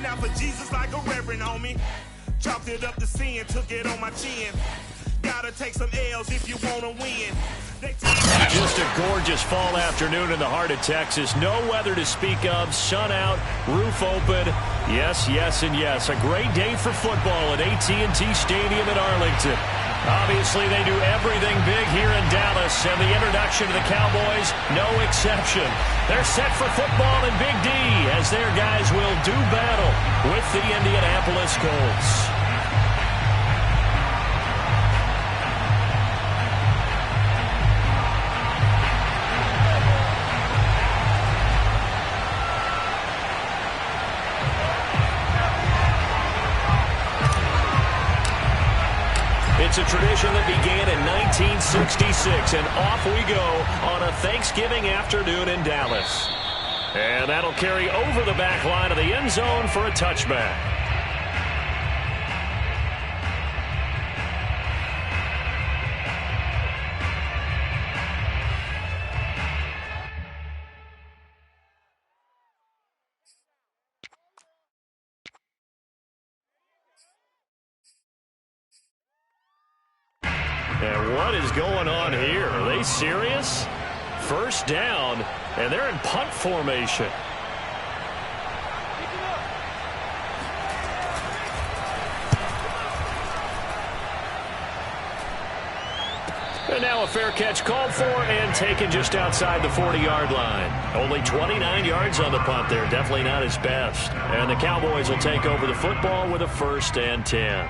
out for Jesus like a reverend, homie. Chalked it up to sin, took it on my chin. Gotta take some L's if you wanna win. Just a gorgeous fall afternoon in the heart of Texas. No weather to speak of. Sun out, roof open. Yes, yes, and yes. A great day for football at AT&T Stadium in Arlington. Obviously, they do everything big here in Dallas, and the introduction to the Cowboys, no exception. They're set for football in Big D as their guys will do battle with the Indianapolis Colts. It's a tradition that began in 1966, and off we go on a Thanksgiving afternoon in Dallas. And that'll carry over the back line of the end zone for a touchback. And what is going on here? Are they serious? First down, and they're in punt formation. And now a fair catch called for and taken just outside the 40-yard line. Only 29 yards on the punt there. Definitely not his best. And the Cowboys will take over the football with a 1st and 10.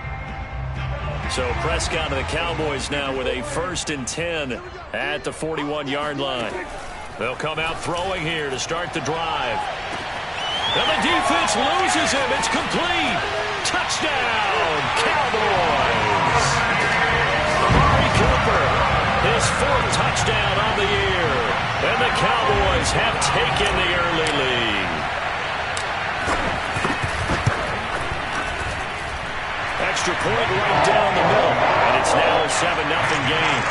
So Prescott and the Cowboys now with a 1st and 10 at the 41-yard line. They'll come out throwing here to start the drive. And the defense loses him. It's complete. Touchdown, Cowboys. Amari Cooper, his 4th touchdown on the year. And the Cowboys have taken the early lead. Extra point right down the middle, and it's now a 7-0 game.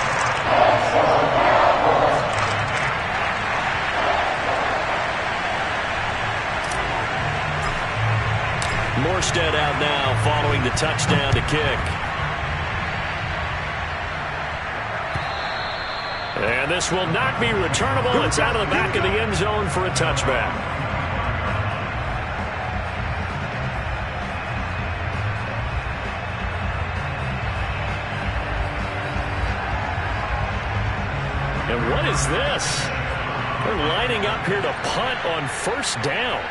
Morstead out now following the touchdown to kick. And this will not be returnable. It's out of the back of the end zone for a touchback. And what is this? They're lining up here to punt on 1st down.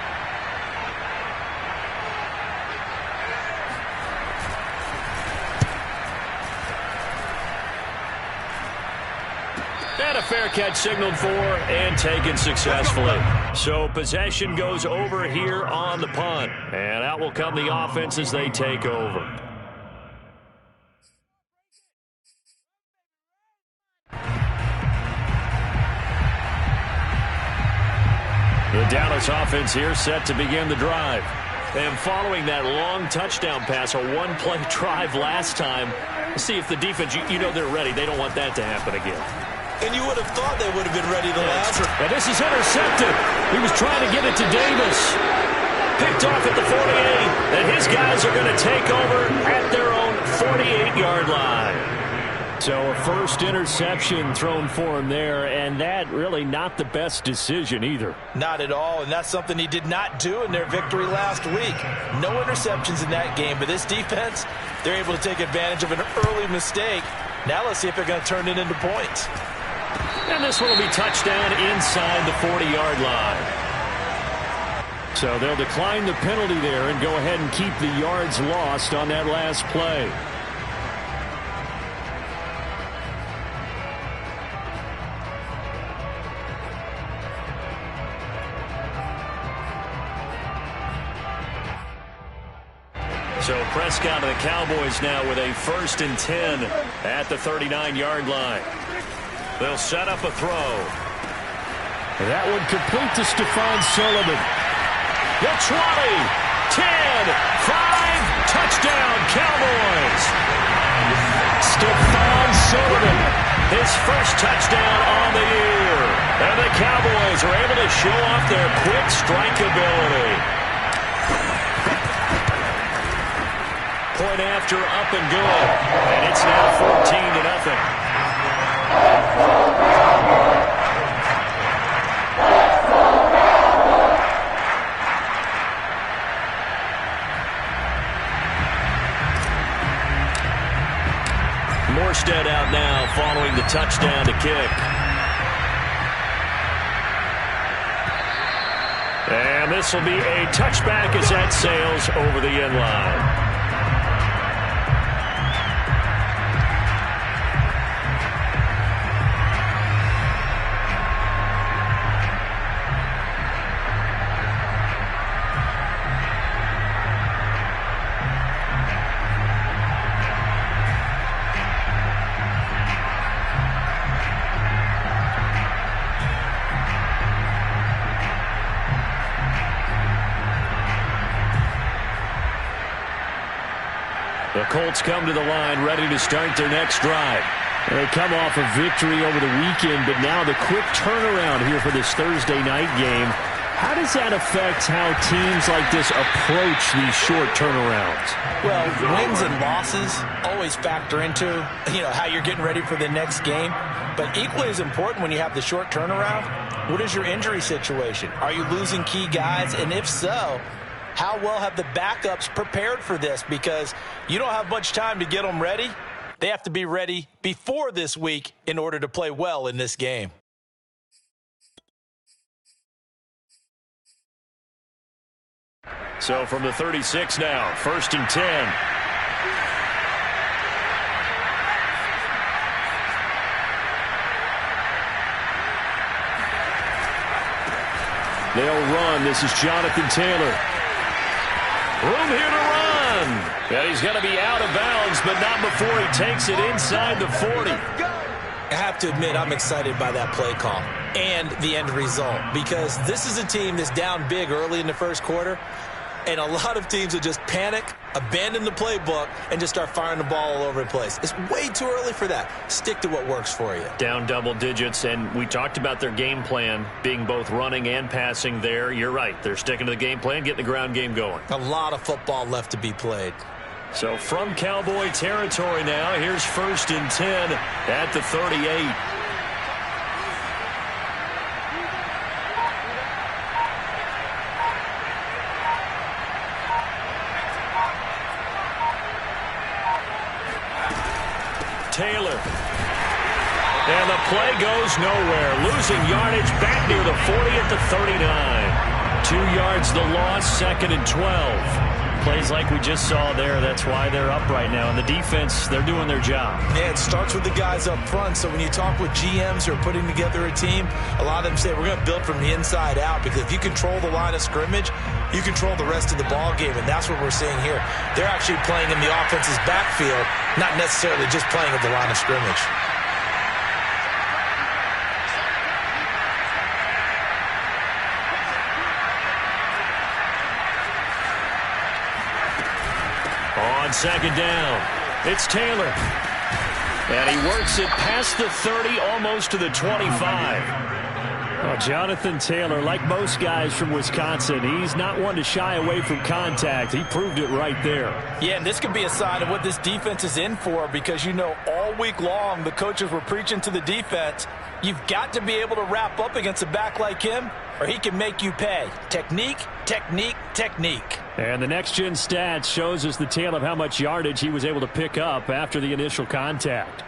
And a fair catch signaled for and taken successfully. So possession goes over here on the punt. And out will come the offense as they take over. The Dallas offense here set to begin the drive. And following that long touchdown pass, a one-play drive last time, see if the defense, you know they're ready. They don't want that to happen again. And you would have thought they would have been ready the last. And this is intercepted. He was trying to get it to Davis. Picked off at the 48. And his guys are going to take over at their own 48-yard line. So a 1st interception thrown for him there, and that really not the best decision either. Not at all, and that's something he did not do in their victory last week. No interceptions in that game, but this defense, they're able to take advantage of an early mistake. Now let's see if they're going to turn it into points. And this one will be touchdown inside the 40-yard line. So they'll decline the penalty there and go ahead and keep the yards lost on that last play. So Prescott and the Cowboys now with a 1st and 10 at the 39-yard line. They'll set up a throw. That would complete to Stephon Sullivan. The 20, 10, 5, touchdown Cowboys. Stephon Sullivan, his 1st touchdown on the year. And the Cowboys are able to show off their quick strike ability. Point after, up and good. And it's now 14-0. Morstead out now following the touchdown to kick. And this will be a touchback as that sails over the end line. The Colts come to the line ready to start their next drive. They come off a victory over the weekend, but now the quick turnaround here for this Thursday night game. How does that affect how teams like this approach these short turnarounds? Well, wins and losses always factor into, how you're getting ready for the next game. But equally as important when you have the short turnaround, what is your injury situation? Are you losing key guys? And if so, how well have the backups prepared for this? Because you don't have much time to get them ready. They have to be ready before this week in order to play well in this game. So from the 36 now, 1st and 10. They'll run. This is Jonathan Taylor. Room here to run. And he's going to be out of bounds, but not before he takes it inside the 40. I have to admit, I'm excited by that play call and the end result, because this is a team that's down big early in the first quarter, and a lot of teams will just panic, abandon the playbook, and just start firing the ball all over the place. It's way too early for that. Stick to what works for you. Down double digits, and we talked about their game plan being both running and passing there. You're right. They're sticking to the game plan, getting the ground game going. A lot of football left to be played. So from Cowboy territory now, here's 1st and 10 at the 38. Taylor. And the play goes nowhere. Losing yardage back near the 40 at the 39. 2 yards the loss, 2nd and 12. Plays like we just saw there. That's why they're up right now. And the defense, they're doing their job. Yeah, it starts with the guys up front. So when you talk with GMs who are putting together a team, a lot of them say we're going to build from the inside out, because if you control the line of scrimmage, you control the rest of the ball game, and that's what we're seeing here. They're actually playing in the offense's backfield, not necessarily just playing at the line of scrimmage. On 2nd down, it's Taylor. And he works it past the 30, almost to the 25. Well, Jonathan Taylor, like most guys from Wisconsin, he's not one to shy away from contact. He proved it right there. Yeah, and this could be a sign of what this defense is in for, because all week long the coaches were preaching to the defense, you've got to be able to wrap up against a back like him, or he can make you pay. Technique, technique, technique. And the next-gen stats shows us the tale of how much yardage he was able to pick up after the initial contact.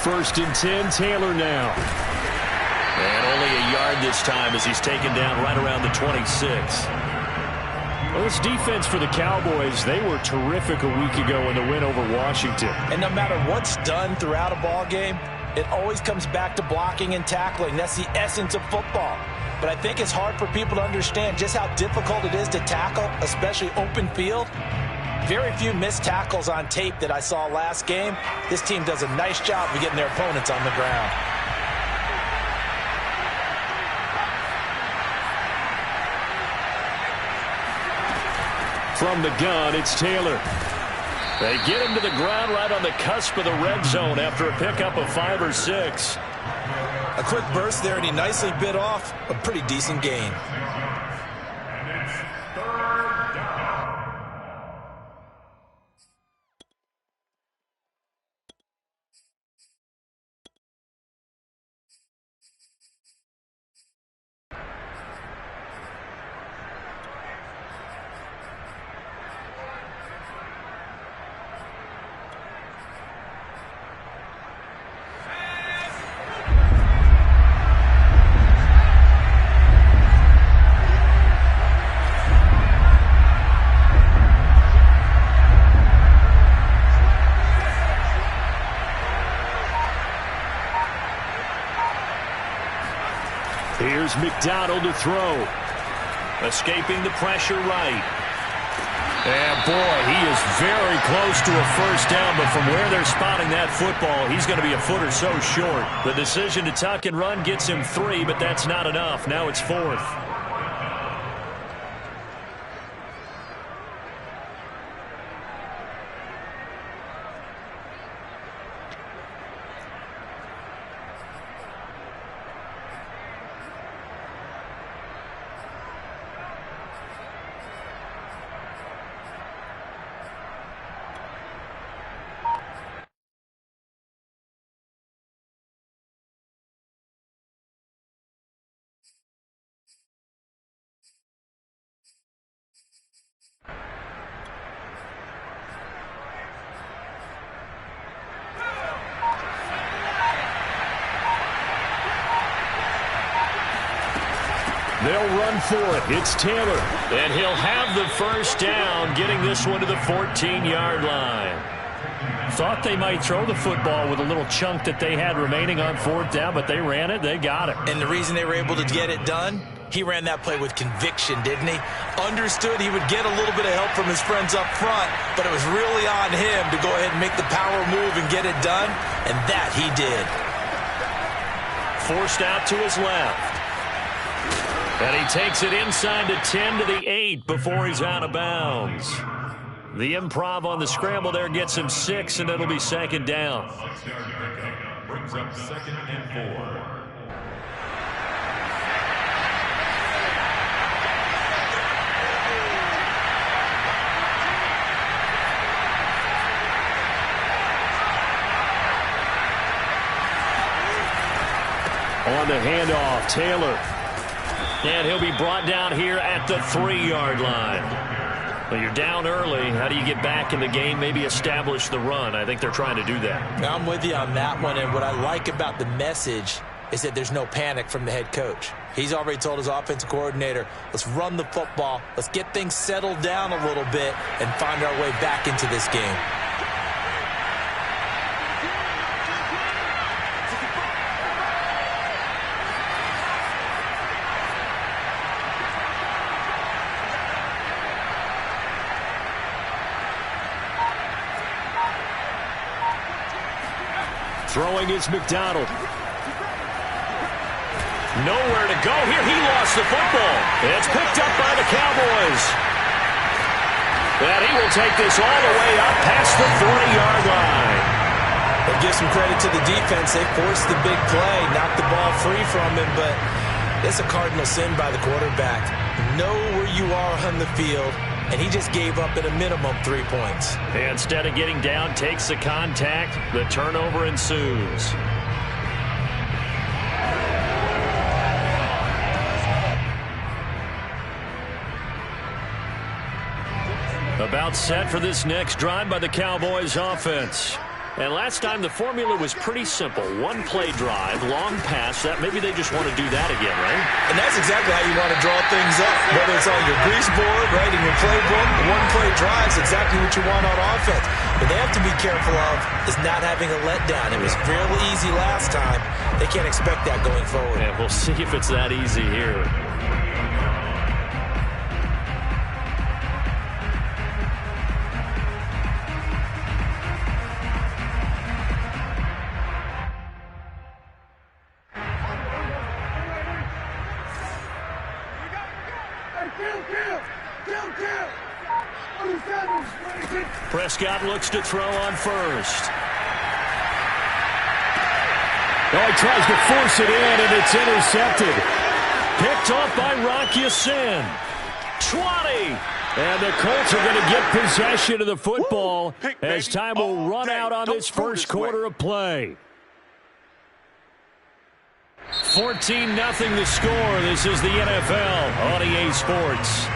First and 10, Taylor now. And only a yard this time as he's taken down right around the 26. Well, this defense for the Cowboys, they were terrific a week ago in the win over Washington. And no matter what's done throughout a ball game, it always comes back to blocking and tackling. That's the essence of football. But I think it's hard for people to understand just how difficult it is to tackle, especially open field. Very few missed tackles on tape that I saw last game. This team does a nice job of getting their opponents on the ground. From the gun, it's Taylor. They get him to the ground right on the cusp of the red zone after a pickup of 5 or 6. A quick burst there, and he nicely bit off a pretty decent gain. Here's McDonald to throw. Escaping the pressure right. And boy, he is very close to a first down, but from where they're spotting that football, he's going to be a foot or so short. The decision to tuck and run gets him 3, but that's not enough. Now it's 4th. They'll run for it. It's Taylor. And he'll have the first down, getting this one to the 14-yard line. Thought they might throw the football with a little chunk that they had remaining on 4th down, but they ran it. They got it. And the reason they were able to get it done, he ran that play with conviction, didn't he? Understood he would get a little bit of help from his friends up front, but it was really on him to go ahead and make the power move and get it done, and that he did. Forced out to his left. And he takes it inside the 10 to the 8 before he's out of bounds. The improv on the scramble there gets him 6, and it'll be 2nd down. Brings up 2nd and 4. On the handoff, Taylor. And he'll be brought down here at the 3-yard line. Well, you're down early. How do you get back in the game, maybe establish the run? I think they're trying to do that. I'm with you on that one, and what I like about the message is that there's no panic from the head coach. He's already told his offensive coordinator, let's run the football, let's get things settled down a little bit and find our way back into this game. Throwing is McDonald. Nowhere to go here. He lost the football. It's picked up by the Cowboys. And he will take this all the way up past the 40-yard line. We'll give some credit to the defense. They forced the big play, knocked the ball free from him, but it's a cardinal sin by the quarterback. Know where you are on the field, and he just gave up at a minimum 3 points. And instead of getting down, takes the contact. The turnover ensues. About set for this next drive by the Cowboys offense. And last time the formula was pretty simple. One play drive, long pass. That maybe they just want to do that again, right? And that's exactly how you want to draw things up. Whether it's on your grease board, right, in your playbook, one play drive is exactly what you want on offense. What they have to be careful of is not having a letdown. It was real easy last time. They can't expect that going forward. And we'll see if it's that easy here. Prescott looks to throw on first. Oh, he tries to force it in, and it's intercepted. Picked off by Rock Ya-Sin. 20. And the Colts are going to get possession of the football as time will run out on this first quarter of play. 14-0 the score. This is the NFL on EA Sports.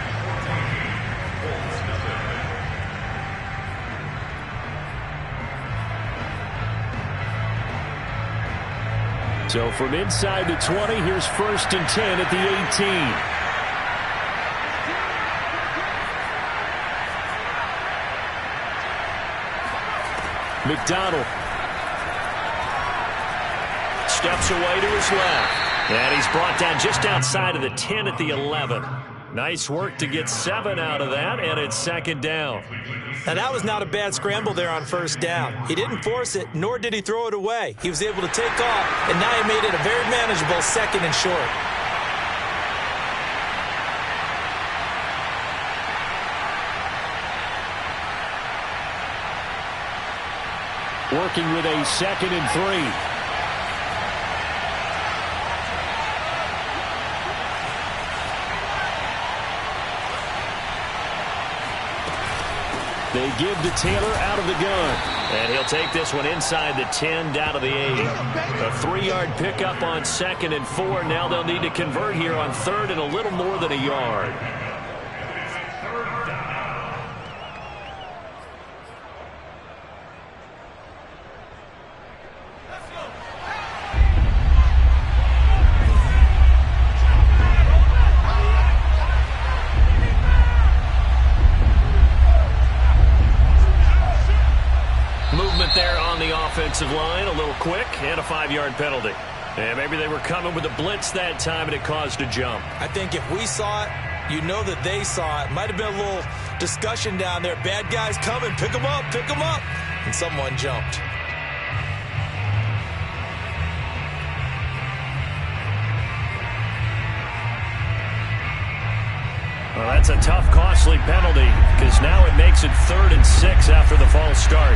So from inside the 20, here's 1st and 10 at the 18. McDonald steps away to his left. And he's brought down just outside of the 10 at the 11. Nice work to get 7 out of that, and it's 2nd down. And that was not a bad scramble there on 1st down. He didn't force it, nor did he throw it away. He was able to take off, and now he made it a very manageable 2nd and short. Working with a 2nd and 3. They give to Taylor out of the gun. And he'll take this one inside the 10 down to the 8. A 3-yard pickup on 2nd and 4. Now they'll need to convert here on 3rd and a little more than a yard. There on the offensive line, a little quick, and a 5-yard penalty. And maybe they were coming with a blitz that time, and it caused a jump. I think if we saw it, you know that they saw it. Might have been a little discussion down there. Bad guys coming, pick them up, and someone jumped. Well, that's a tough, costly penalty, because now it makes it 3rd and 6 after the false start.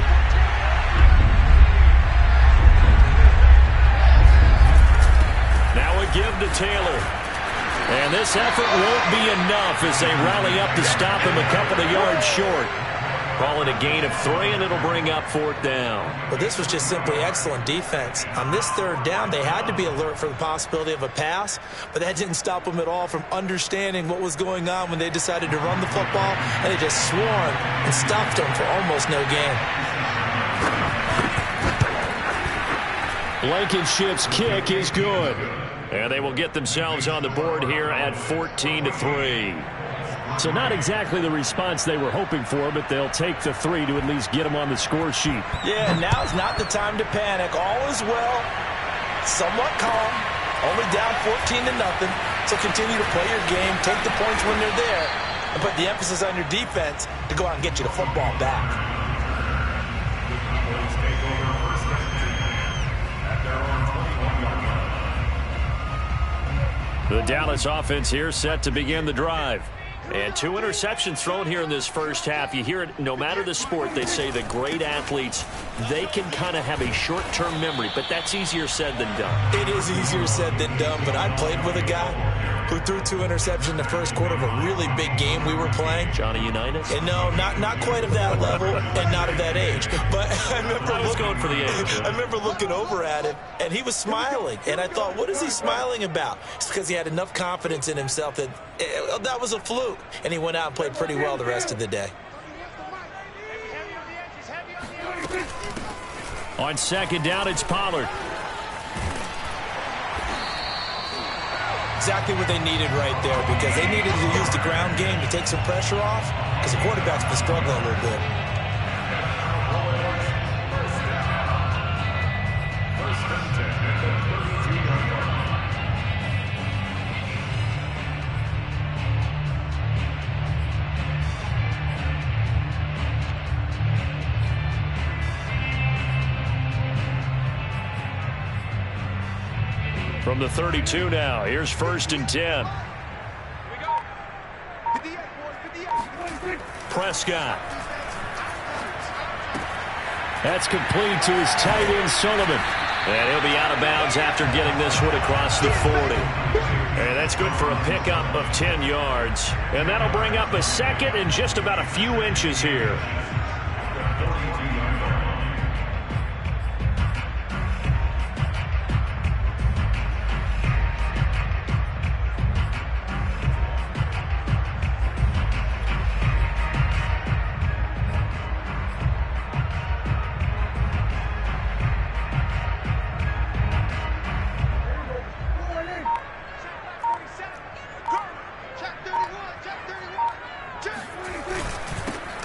Now a give to Taylor. And this effort won't be enough as they rally up to stop him a couple of yards short. Call it a gain of 3, and it'll bring up 4th down. Well, this was just simply excellent defense. On this 3rd down, they had to be alert for the possibility of a pass, but that didn't stop them at all from understanding what was going on when they decided to run the football, and they just swarmed and stopped them for almost no gain. Blankenship's kick is good. And they will get themselves on the board here at 14-3. So not exactly the response they were hoping for, but they'll take the 3 to at least get them on the score sheet. Yeah, now's not the time to panic. All is well, somewhat calm, only down 14-0. So continue to play your game, take the points when they're there, and put the emphasis on your defense to go out and get you the football back. The Dallas offense here set to begin the drive. And 2 interceptions thrown here in this first half. You hear it, no matter the sport, they say the great athletes, they can kind of have a short-term memory, but that's easier said than done. It is easier said than done, but I played with a guy who threw 2 interceptions in the first quarter of a really big game we were playing. Johnny Unitas? And no, not quite of that level and not of that age. But I was going for the age. I remember looking over at him, and he was smiling. And I thought, what is he smiling about? It's because he had enough confidence in himself that that was a fluke. And he went out and played pretty well the rest of the day. On 2nd down, it's Pollard. Exactly what they needed right there, because they needed to use the ground game to take some pressure off, because the quarterback's been struggling a little bit. From the 32 now, here's 1st and 10. Prescott. That's complete to his tight end, Sullivan. And he'll be out of bounds after getting this one across the 40. And that's good for a pickup of 10 yards. And that'll bring up a second and just about a few inches here.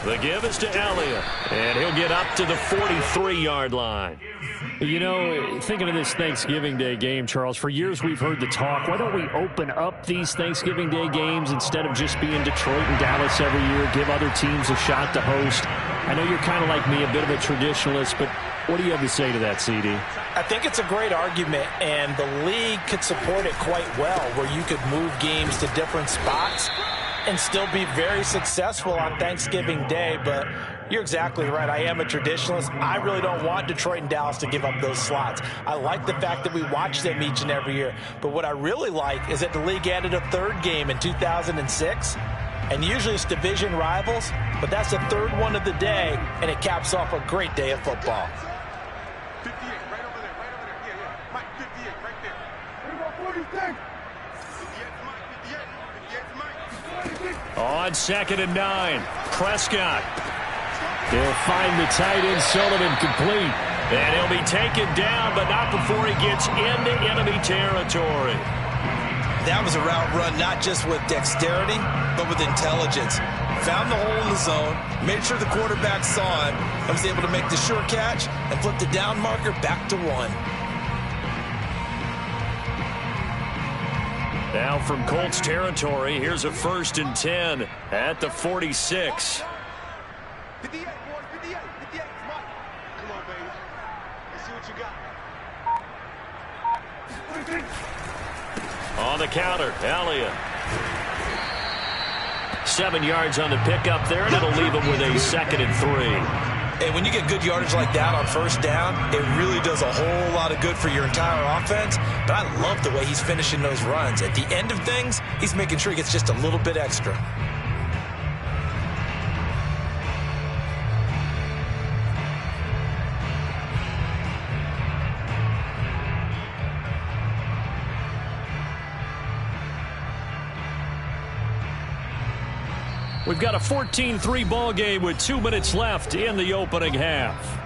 The give is to Elliott, and he'll get up to the 43-yard line. You know, thinking of this Thanksgiving Day game, Charles, for years we've heard the talk, why don't we open up these Thanksgiving Day games instead of just being Detroit and Dallas every year, give other teams a shot to host? I know you're kind of like me, a bit of a traditionalist, but what do you have to say to that, CD? I think it's a great argument, and the league could support it quite well, where you could move games to different spots and still be very successful on Thanksgiving Day. But you're exactly right. I am a traditionalist. I really don't want Detroit and Dallas to give up those slots. I like the fact that we watch them each and every year. But what I really like is that the league added a third game in 2006. And usually it's division rivals, but that's the third one of the day, and it caps off a great day of football. 58, right over there, right over there. Yeah. Mike, 58, right there. 58, Mike. On 2nd and 9, Prescott. He'll find the tight end, Sullivan, complete. And he'll be taken down, but not before he gets into enemy territory. That was a route run not just with dexterity, but with intelligence. Found the hole in the zone, made sure the quarterback saw it, and was able to make the sure catch and flip the down marker back to 1. Now from Colts territory, here's a 1st and 10 at the 46. 58, boys, 58, 58. Come on, baby. Let's see what you got. On the counter, Elliott. 7 yards on the pickup there, and it'll leave him with a 2nd and 3. And when you get good yardage like that on 1st down, it really does a whole lot of good for your entire offense. But I love the way he's finishing those runs. At the end of things, he's making sure he gets just a little bit extra. We've got a 14-3 ball game with 2 minutes left in the opening half.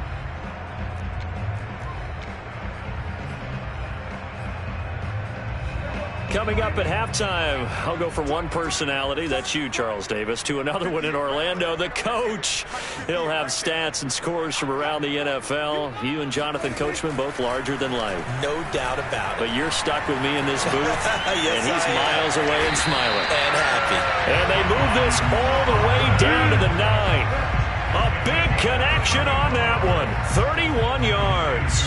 Coming up at halftime, I'll go from one personality, that's you, Charles Davis, to another one in Orlando, the coach. He'll have stats and scores from around the NFL. You and Jonathan Coachman, both larger than life. No doubt about it. But you're stuck with me in this booth, yes, and he's miles away and smiling. And happy. And they move this all the way down to the 9. A big connection on that one, 31 yards.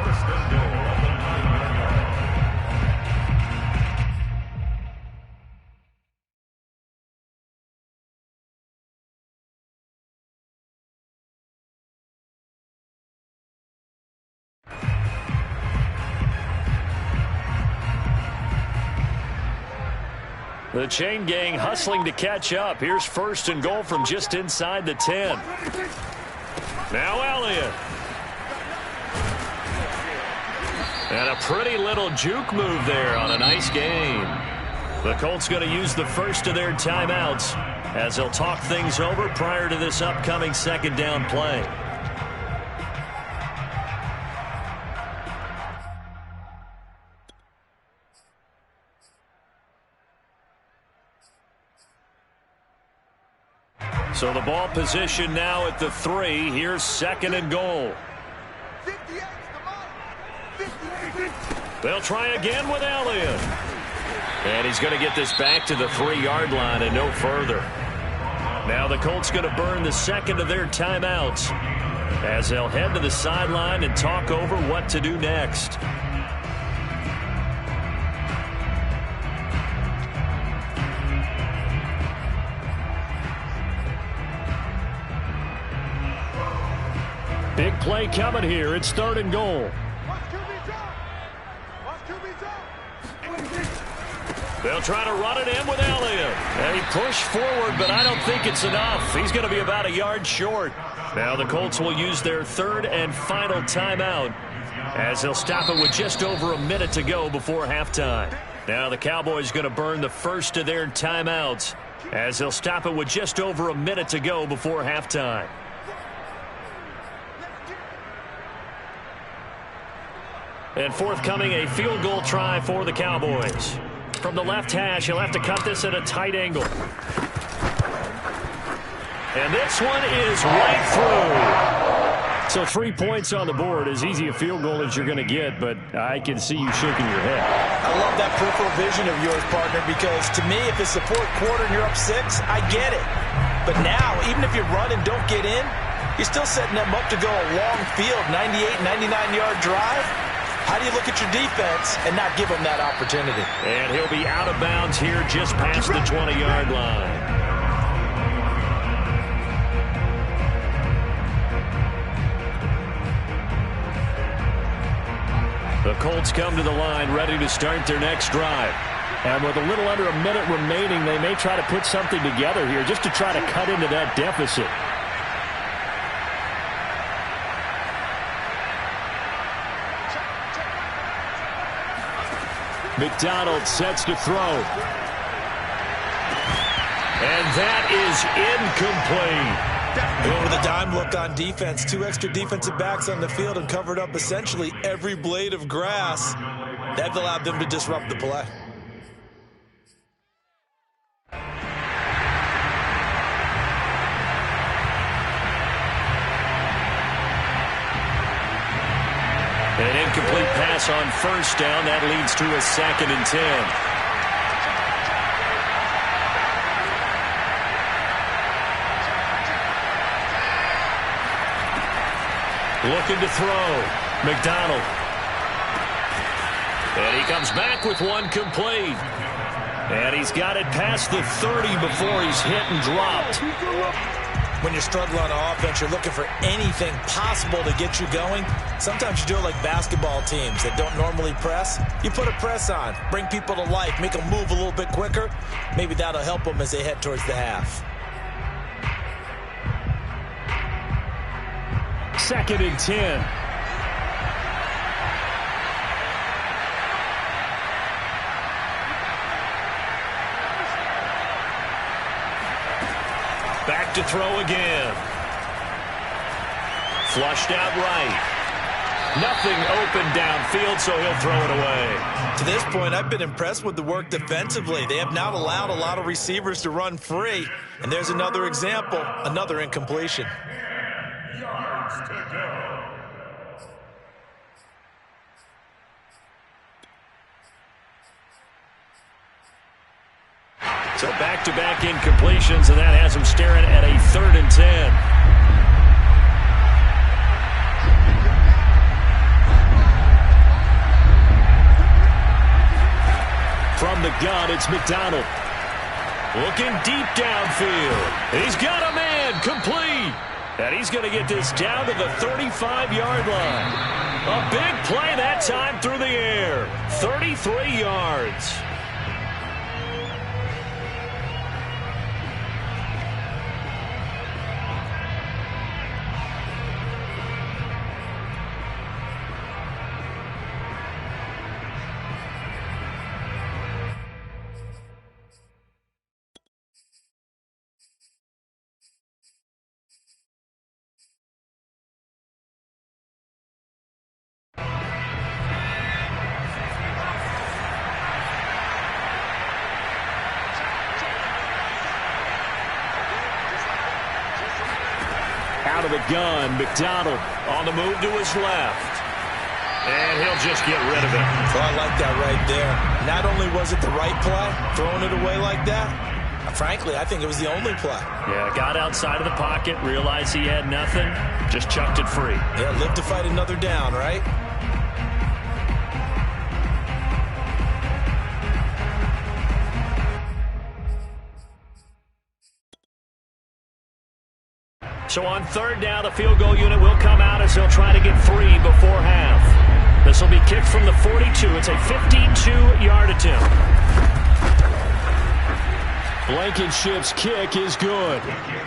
First and goal. The chain gang hustling to catch up. Here's 1st and goal from just inside the 10. Now Elliott. And a pretty little juke move there on a nice game. The Colts going to use the first of their timeouts as they'll talk things over prior to this upcoming 2nd down play. So the ball position now at the 3. Here's 2nd and goal. They'll try again with Elliott. And he's going to get this back to the 3-yard line and no further. Now the Colts going to burn the 2nd of their timeouts as they'll head to the sideline and talk over what to do next. Big play coming here. It's 3rd and goal. They'll try to run it in with Elliott. And he pushed forward, but I don't think it's enough. He's going to be about a yard short. Now the Colts will use their 3rd and final timeout as they'll stop it with just over a minute to go before halftime. Now the Cowboys going to burn the first of their timeouts as they'll stop it with just over a minute to go before halftime. And forthcoming, a field goal try for the Cowboys. From the left hash, he'll have to cut this at a tight angle. And this one is right through. So 3 points on the board, as easy a field goal as you're going to get, but I can see you shaking your head. I love that peripheral vision of yours, partner, because to me, if it's the 4th quarter and you're up 6, I get it. But now, even if you run and don't get in, you're still setting them up to go a long field, 98, 99-yard drive. How do you look at your defense and not give them that opportunity? And he'll be out of bounds here just past the 20-yard line. The Colts come to the line ready to start their next drive. And with a little under a minute remaining, they may try to put something together here just to try to cut into that deficit. McDonald sets to throw. And that is incomplete. Over the dime look on defense. 2 extra defensive backs on the field and covered up essentially every blade of grass. That allowed them to disrupt the play. An incomplete pass on 1st down. That leads to a 2nd and 10. Looking to throw. McDonald. And he comes back with one complete. And he's got it past the 30 before he's hit and dropped. When you're struggling on offense, you're looking for anything possible to get you going. Sometimes you do it like basketball teams that don't normally press. You put a press on, bring people to life, make them move a little bit quicker. Maybe that'll help them as they head towards the half. 2nd and 10. Back to throw again. Flushed out right. Nothing open downfield, so he'll throw it away. To this point, I've been impressed with the work defensively. They have not allowed a lot of receivers to run free. And there's another example, another incompletion. Yards to go. So back-to-back incompletions, and that has him staring at a 3rd and 10. From the gun, it's McDonald. Looking deep downfield. He's got a man, complete. And he's going to get this down to the 35-yard line. A big play that time through the air. 33 yards. Out of the gun, McDonald on the move to his left. And he'll just get rid of it. Well, I like that right there. Not only was it the right play, throwing it away like that, frankly, I think it was the only play. Yeah, got outside of the pocket, realized he had nothing, just chucked it free. Yeah, live to fight another down, right? So on third down, the field goal unit will come out as they'll try to get 3 before half. This will be kicked from the 42. It's a 52-yard attempt. Blankenship's kick is good.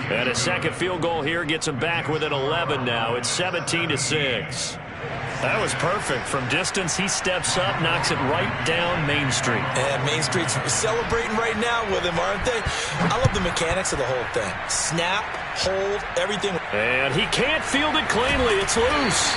And a second field goal here gets them back within 11 now. It's 17-6. That was perfect. From distance, he steps up, knocks it right down Main Street. And Main Street's celebrating right now with him, aren't they? I love the mechanics of the whole thing. Snap, hold, everything. And he can't field it cleanly. It's loose.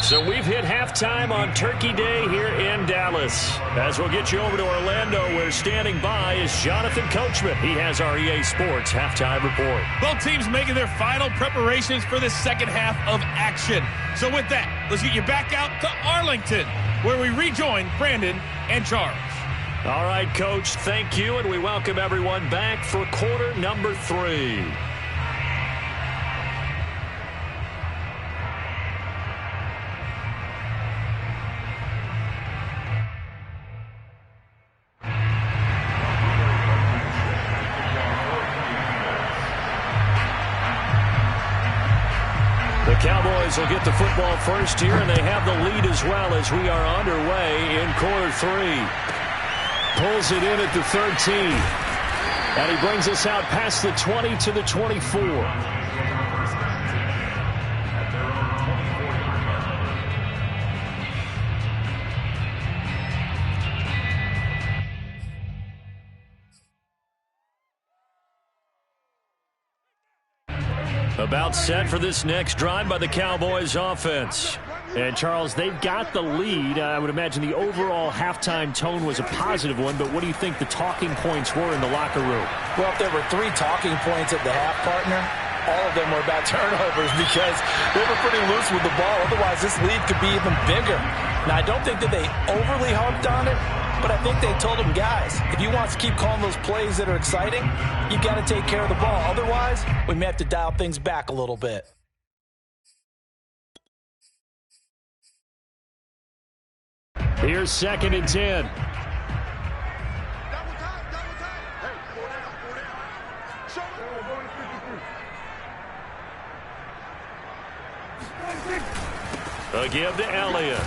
So we've hit halftime on Turkey Day here in Dallas. As we'll get you over to Orlando, where standing by is Jonathan Coachman. He has our EA Sports halftime report. Both teams making their final preparations for the second half of action. So with that, let's get you back out to Arlington, where we rejoin Brandon and Charles. All right, Coach, thank you, and we welcome everyone back for quarter number 3. The Cowboys will get the football first here, and they have the lead as well as we are underway in quarter 3. Pulls it in at the 13. And he brings us out past the 20 to the 24. About set for this next drive by the Cowboys offense. And, Charles, they've got the lead. I would imagine the overall halftime tone was a positive one, but what do you think the talking points were in the locker room? Well, if there were 3 talking points at the half, partner, all of them were about turnovers because they were pretty loose with the ball. Otherwise, this lead could be even bigger. Now, I don't think that they overly harped on it, but I think they told them, guys, if you want to keep calling those plays that are exciting, you got to take care of the ball. Otherwise, we may have to dial things back a little bit. Here's 2nd and 10. A give to Elliott.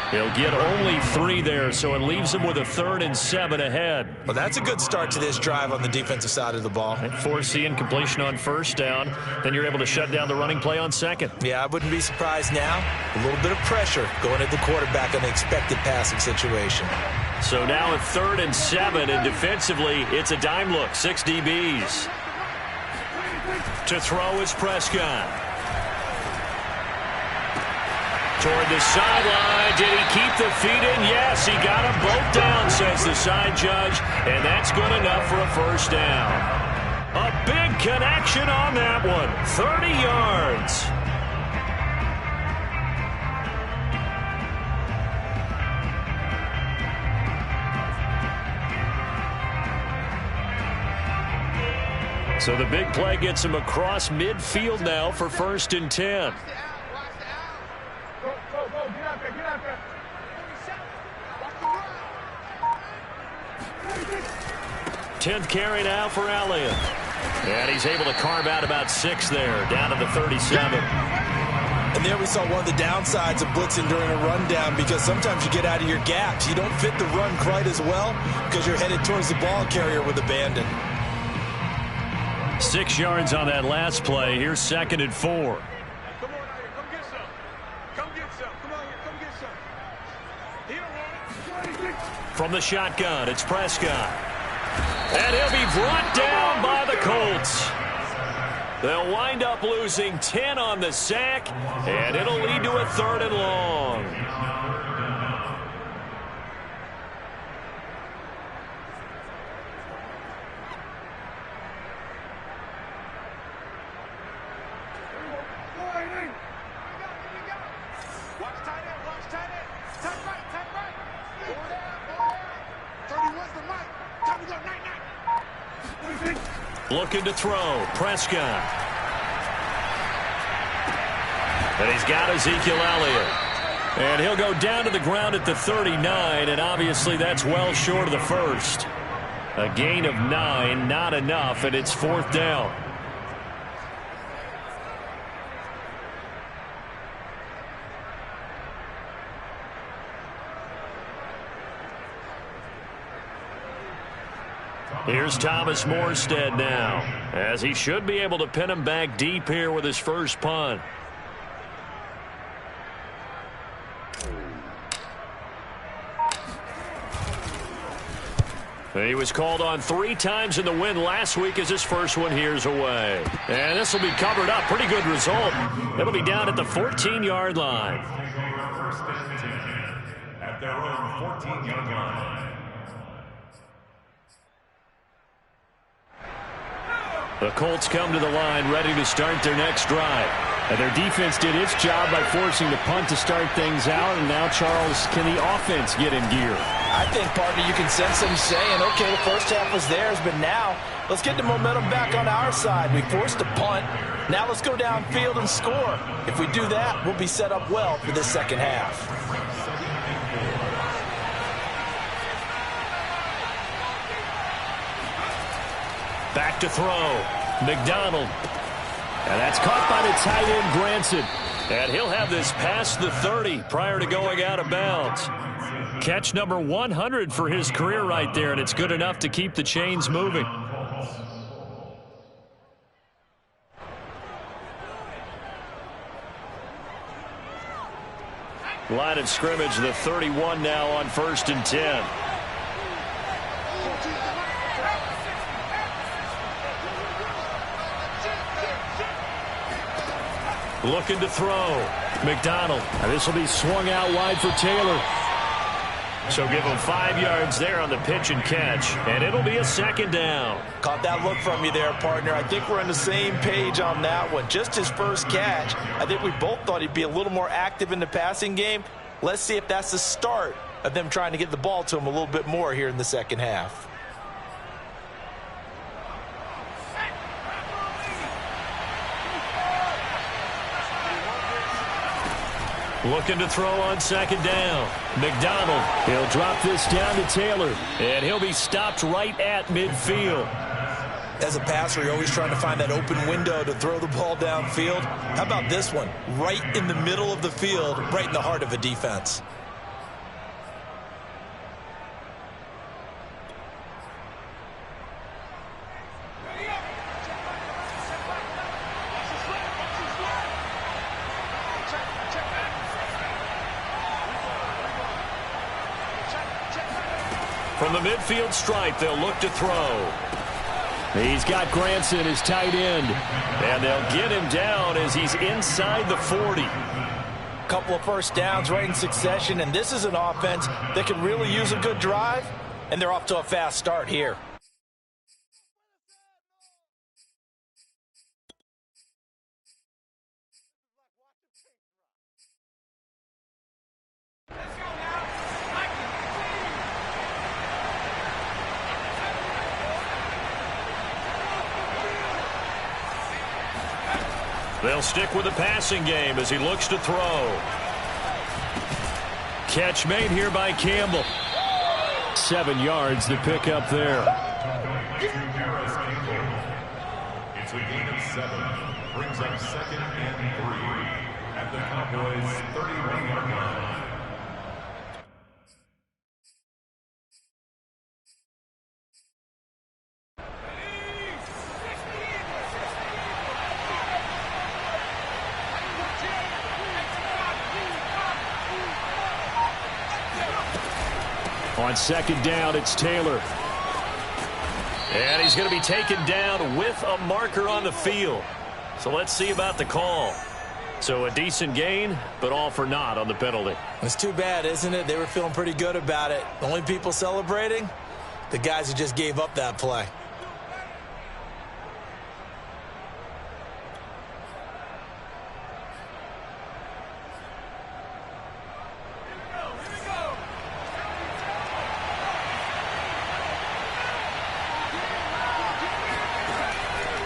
He'll get only 3 there, so it leaves him with a 3rd and 7 ahead. Well, that's a good start to this drive on the defensive side of the ball. Force the incompletion on first down. Then you're able to shut down the running play on second. Yeah, I wouldn't be surprised now. A little bit of pressure going at the quarterback on the expected passing situation. So now a 3rd and 7, and defensively, it's a dime look. 6 DBs. To throw is Prescott. Toward the sideline. Did he keep the feet in? Yes, he got them both down, says the side judge. And that's good enough for a first down. A big connection on that one. 30 yards. So the big play gets him across midfield now for 1st and 10. 10th carry now for Elliott. And he's able to carve out about 6 there, down to the 37. And there we saw one of the downsides of blitzing during a rundown, because sometimes you get out of your gaps. You don't fit the run quite as well because you're headed towards the ball carrier with abandon. 6 yards on that last play. Here's 2nd and 4. From the shotgun, it's Prescott. And he'll be brought down by the Colts. They'll wind up losing 10 on the sack, and it'll lead to a 3rd and long. Looking to throw, Prescott. And he's got Ezekiel Elliott. And he'll go down to the ground at the 39, and obviously that's well short of the first. A gain of 9, not enough, and it's 4th down. Here's Thomas Morstead now, as he should be able to pin him back deep here with his first punt. He was called on 3 times in the win last week as his first one here's away. And this will be covered up. Pretty good result. It'll be down at the 14-yard line. At their own 14-yard line. The Colts come to the line ready to start their next drive. And their defense did its job by forcing the punt to start things out. And now, Charles, can the offense get in gear? I think, partner, you can sense them saying, okay, the first half was theirs, but now let's get the momentum back on our side. We forced a punt. Now let's go downfield and score. If we do that, we'll be set up well for this second half. Back to throw. McDonald. And that's caught by the tight end, Granson. And he'll have this past the 30 prior to going out of bounds. Catch number 100 for his career right there, and it's good enough to keep the chains moving. Line of scrimmage, the 31 now on 1st and 10. Looking to throw. McDonald. And this will be swung out wide for Taylor. So give him 5 yards there on the pitch and catch. And it'll be a 2nd down. Caught that look from you there, partner. I think we're on the same page on that one. Just his first catch. I think we both thought he'd be a little more active in the passing game. Let's see if that's the start of them trying to get the ball to him a little bit more here in the second half. Looking to throw on 2nd down. McDonald. He'll drop this down to Taylor. And he'll be stopped right at midfield. As a passer, you're always trying to find that open window to throw the ball downfield. How about this one? Right in the middle of the field, right in the heart of a defense. From the midfield stripe, they'll look to throw. He's got Granson, his tight end. And they'll get him down as he's inside the 40. Couple of first downs right in succession, and this is an offense that can really use a good drive, and they're off to a fast start here. They'll stick with the passing game as he looks to throw. Catch made here by Campbell. 7 yards to pick up there. It's a gain of 7. Brings up 2nd and 3 at the Cowboys' 31-yard line. On 2nd down, it's Taylor. And he's going to be taken down with a marker on the field. So let's see about the call. So a decent gain, but all for naught on the penalty. It's too bad, isn't it? They were feeling pretty good about it. The only people celebrating, the guys who just gave up that play.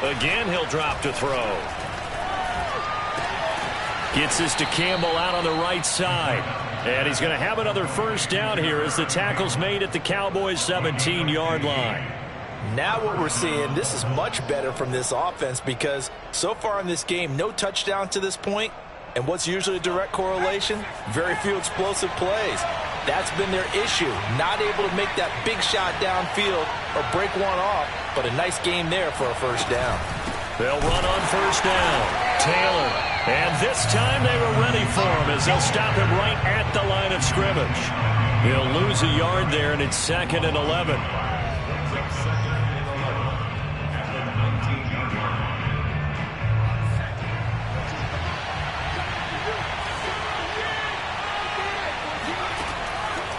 Again, he'll drop to throw. Gets this to Campbell out on the right side. And he's going to have another first down here as the tackle's made at the Cowboys' 17-yard line. Now what we're seeing, this is much better from this offense because so far in this game, no touchdown to this point. And what's usually a direct correlation? Very few explosive plays. That's been their issue. Not able to make that big shot downfield or break one off, but a nice game there for a first down. They'll run on first down. Taylor. And this time they were ready for him as they'll stop him right at the line of scrimmage. He'll lose a yard there, and it's 2nd and 11.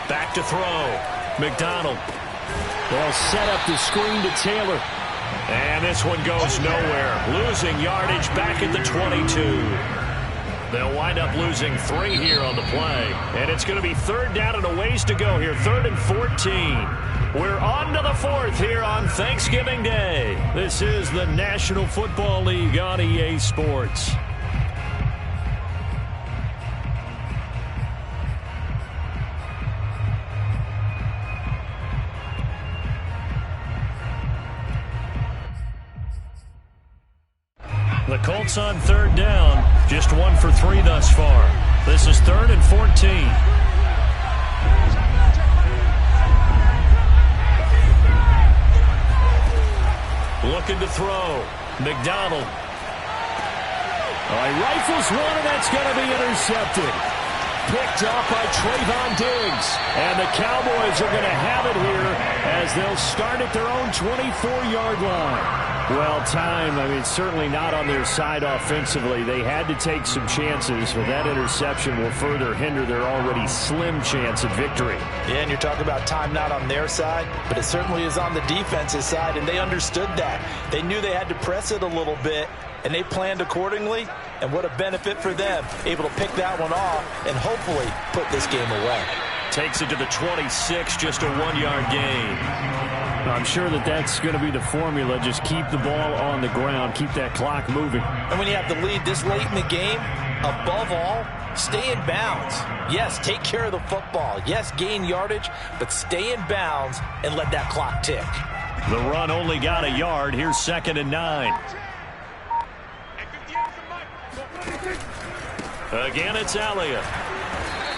Back to throw. McDonald. They'll set up the screen to Taylor. And this one goes nowhere. Losing yardage back at the 22. They'll wind up losing 3 here on the play. And it's going to be 3rd down and a ways to go here. 3rd and 14. We're on to the 4th here on Thanksgiving Day. This is the National Football League on EA Sports. The Colts on 3rd down. Just 1 for 3 thus far. This is 3rd and 14. Looking to throw. McDonald. He rifles one, and that's going to be intercepted. Picked off by Trayvon Diggs. And the Cowboys are going to have it here as they'll start at their own 24-yard line. Well, certainly not on their side offensively. They had to take some chances, but that interception will further hinder their already slim chance at victory. Yeah, and you're talking about time not on their side, but it certainly is on the defense's side, and they understood that. They knew they had to press it a little bit, and they planned accordingly, and what a benefit for them, able to pick that one off and hopefully put this game away. Takes it to the 26, just a 1-yard gain. I'm sure that's going to be the formula. Just keep the ball on the ground. Keep that clock moving. And when you have the lead this late in the game, above all, stay in bounds. Yes, take care of the football. Yes, gain yardage, but stay in bounds and let that clock tick. The run only got a yard. Here's 2nd and 9. Again, it's Elliott.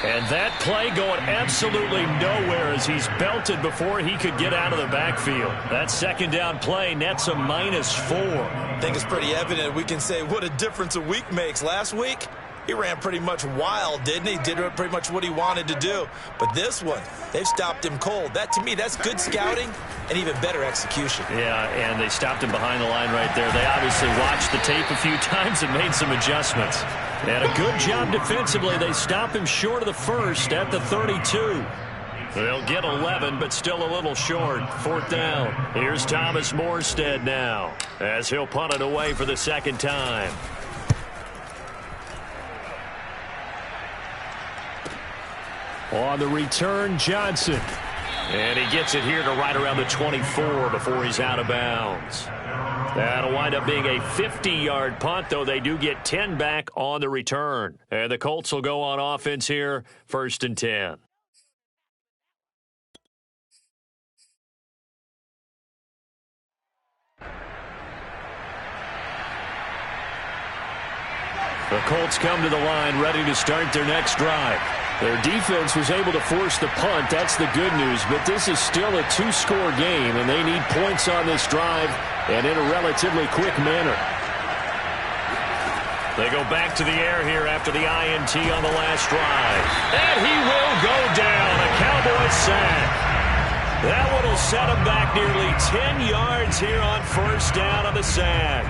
And that play going absolutely nowhere as he's belted before he could get out of the backfield. That 2nd down play nets a -4. I think it's pretty evident we can say what a difference a week makes. Last week, he ran pretty much wild, didn't he? Did pretty much what he wanted to do. But this one, they've stopped him cold. That, to me, that's good scouting and even better execution. Yeah, and they stopped him behind the line right there. They obviously watched the tape a few times and made some adjustments. And a good job defensively. They stop him short of the first at the 32. They'll get 11, but still a little short. 4th down. Here's Thomas Morstead now as he'll punt it away for the 2nd time. On the return, Johnson. And he gets it here to right around the 24 before he's out of bounds. That'll wind up being a 50-yard punt, though they do get 10 back on the return. And the Colts will go on offense here, 1st and 10. The Colts come to the line ready to start their next drive. Their defense was able to force the punt. That's the good news. But this is still a 2-score game, and they need points on this drive and in a relatively quick manner. They go back to the air here after the INT on the last drive. And he will go down. A Cowboys sack. That one will set him back nearly 10 yards here on 1st down on the sack.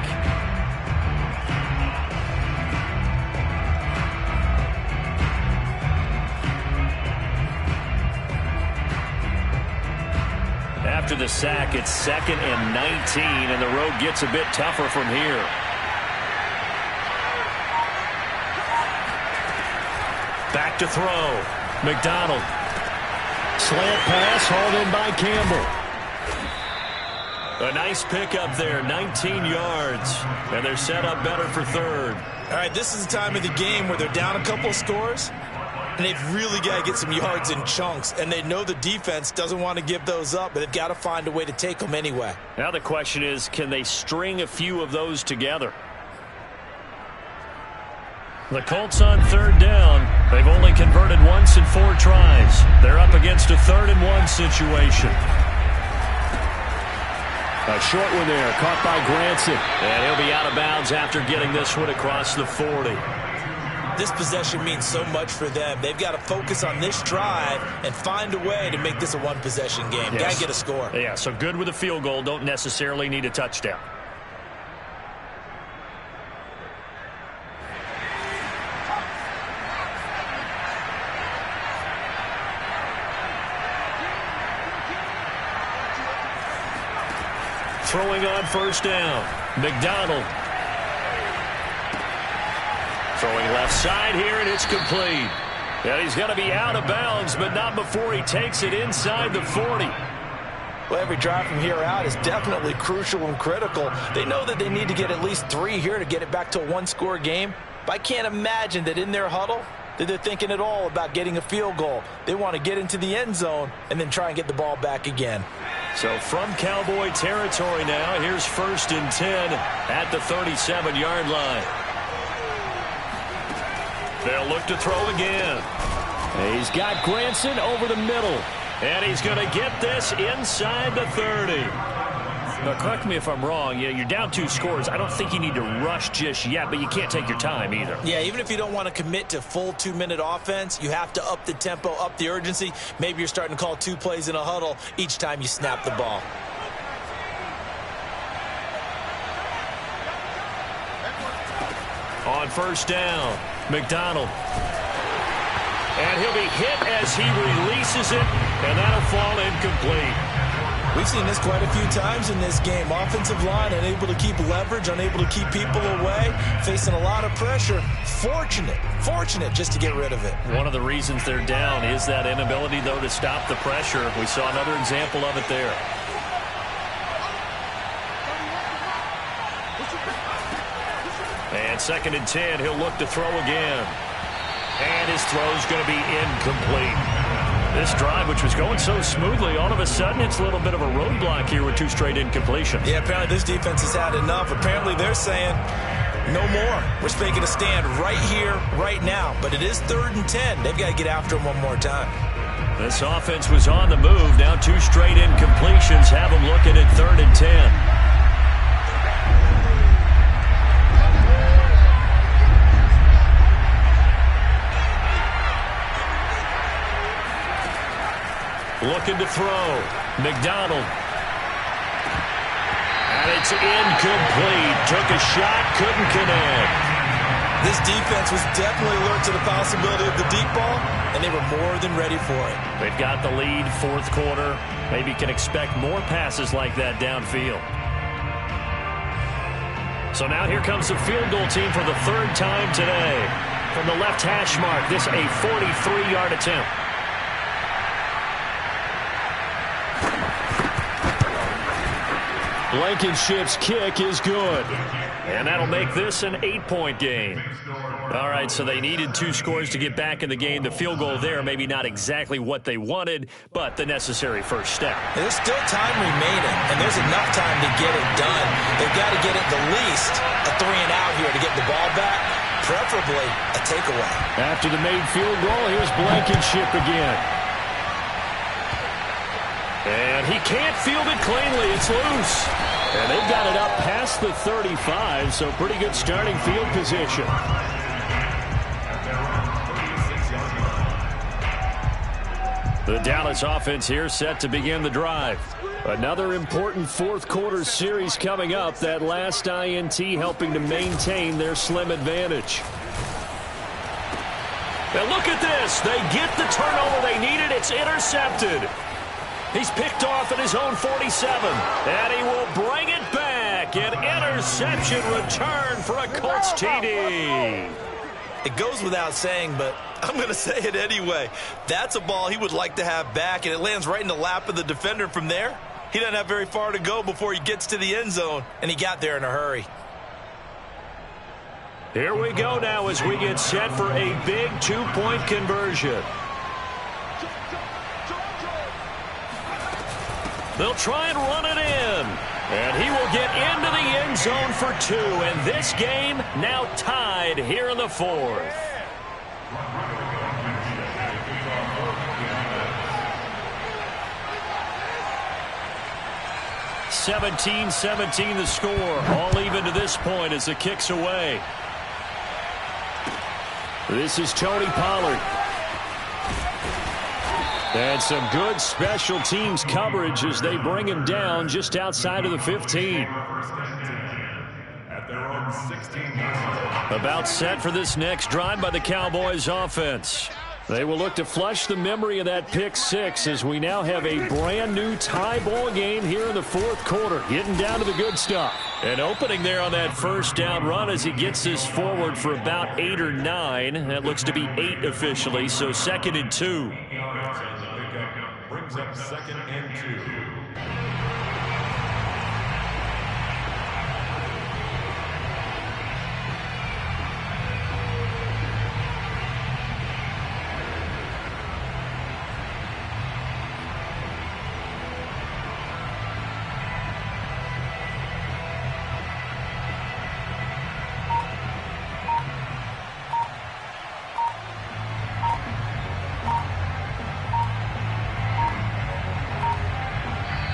After the sack, it's 2nd and 19, and the road gets a bit tougher from here. Back to throw. McDonald. Slant pass hauled in by Campbell. A nice pickup there, 19 yards, and they're set up better for 3rd. All right, this is the time of the game where they're down a couple scores. And they've really got to get some yards in chunks, and they know the defense doesn't want to give those up, but they've got to find a way to take them anyway. Now the question is, can they string a few of those together? The Colts on third down. They've only converted once in 4 tries. They're up against a 3rd-and-1 situation. A short one there, caught by Granson. And he'll be out of bounds after getting this one across the 40. This possession means so much for them. They've got to focus on this drive and find a way to make this a one-possession game. Yes. Got to get a score. Yeah, so good with a field goal. Don't necessarily need a touchdown. Throwing on first down. McDonald. Throwing left side here, and it's complete. And he's going to be out of bounds, but not before he takes it inside the 40. Well, every drive from here out is definitely crucial and critical. They know that they need to get at least 3 here to get it back to a 1-score game. But I can't imagine that in their huddle that they're thinking at all about getting a field goal. They want to get into the end zone and then try and get the ball back again. So from Cowboy territory now, here's 1st and 10 at the 37-yard line. They'll look to throw again. He's got Granson over the middle. And he's going to get this inside the 30. Now, correct me if I'm wrong. You're down 2 scores. I don't think you need to rush just yet, but you can't take your time either. Yeah, even if you don't want to commit to full 2-minute offense, you have to up the tempo, up the urgency. Maybe you're starting to call 2 plays in a huddle each time you snap the ball. On first down, McDonald. And he'll be hit as he releases it, and that'll fall incomplete. We've seen this quite a few times in this game. Offensive line unable to keep leverage, unable to keep people away, facing a lot of pressure. Fortunate just to get rid of it. One of the reasons they're down is that inability, though, to stop the pressure. We saw another example of it there. And 2nd and 10, he'll look to throw again. And his throw's going to be incomplete. This drive, which was going so smoothly, all of a sudden it's a little bit of a roadblock here with 2 straight incompletions. Yeah, apparently this defense has had enough. Apparently they're saying, no more. We're making a stand right here, right now. But it is 3rd and 10. They've got to get after him one more time. This offense was on the move. Now 2 straight incompletions have them looking at 3rd and 10. Looking to throw. McDonald. And it's incomplete. Took a shot, couldn't connect. This defense was definitely alert to the possibility of the deep ball, and they were more than ready for it. They've got the lead, 4th quarter. Maybe can expect more passes like that downfield. So now here comes the field goal team for the 3rd time today. From the left hash mark, this a 43-yard attempt. Blankenship's kick is good. And that'll make this an 8-point game. All right, so they needed 2 scores to get back in the game. The field goal there, maybe not exactly what they wanted, but the necessary first step. There's still time remaining, and there's enough time to get it done. They've got to get at the least a 3-and-out here to get the ball back, preferably a takeaway. After the made field goal, here's Blankenship again. And he can't field it cleanly. It's loose. And they've got it up past the 35, so pretty good starting field position. The Dallas offense here set to begin the drive. Another important 4th quarter series coming up. That last INT helping to maintain their slim advantage. And look at this. They get the turnover they needed. It's intercepted. He's picked off at his own 47, and he will bring it back. An interception return for a Colts TD. It goes without saying, but I'm going to say it anyway. That's a ball he would like to have back, and it lands right in the lap of the defender from there. He doesn't have very far to go before he gets to the end zone, and he got there in a hurry. Here we go now as we get set for a big two-point conversion. They'll try and run it in. And he will get into the end zone for 2. And this game now tied here in the 4th. (17-17) the score. All even to this point as the kick's away. This is Tony Pollard. And some good special teams coverage as they bring him down just outside of the 15. About set for this next drive by the Cowboys offense. They will look to flush the memory of that pick 6 as we now have a brand new tie ball game here in the 4th quarter. Getting down to the good stuff. And opening there on that first down run as he gets this forward for about 8 or 9. That looks to be 8 officially, so 2nd and 2. Brings up 2nd and 2.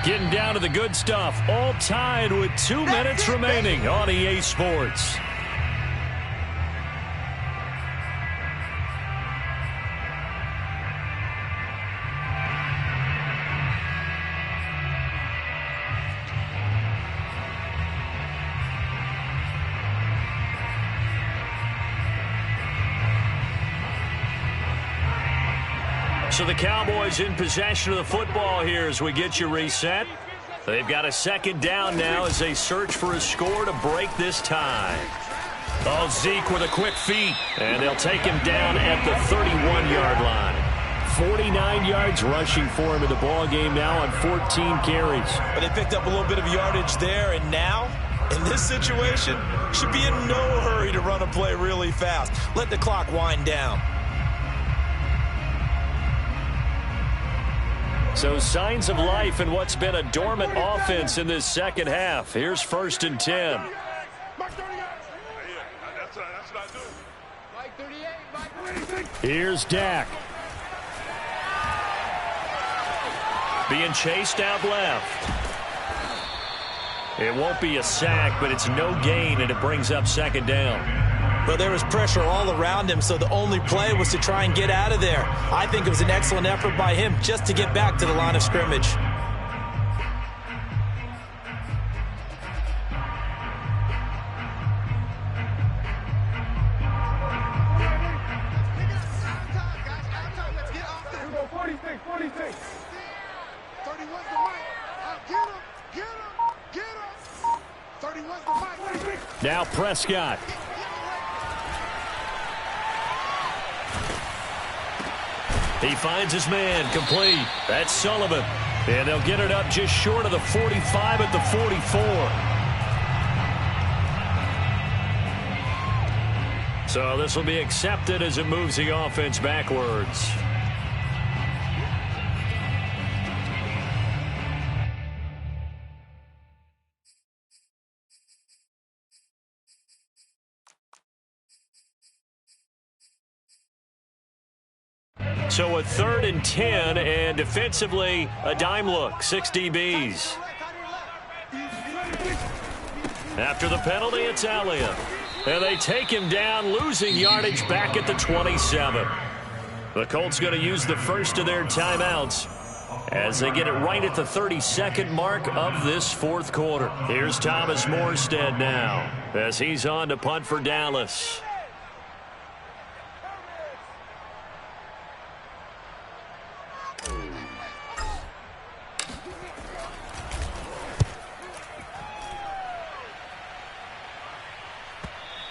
Getting down to the good stuff. All tied with 2 minutes remaining on EA Sports. So the Cowboys in possession of the football here as we get you reset. They've got a 2nd down now as they search for a score to break this tie. Oh, Zeke with a quick feed. And they'll take him down at the 31-yard line. 49 yards rushing for him in the ball game now on 14 carries. But they picked up a little bit of yardage there, and now, in this situation, should be in no hurry to run a play really fast. Let the clock wind down. So signs of life in what's been a dormant offense in this second half. Here's 1st and 10. Here's Dak. Being chased out left. It won't be a sack, but it's no gain, and it brings up 2nd down. But there was pressure all around him, so the only play was to try and get out of there. I think it was an excellent effort by him just to get back to the line of scrimmage. Now Prescott. He finds his man complete. That's Sullivan. And they'll get it up just short of the 45 at the 44. So this will be accepted as it moves the offense backwards. So a 3rd and 10, and defensively, a dime look, 6 DBs. After the penalty, it's Elliott. And they take him down, losing yardage back at the 27. The Colts going to use the first of their timeouts as they get it right at the 32nd mark of this 4th quarter. Here's Thomas Morstead now as he's on to punt for Dallas.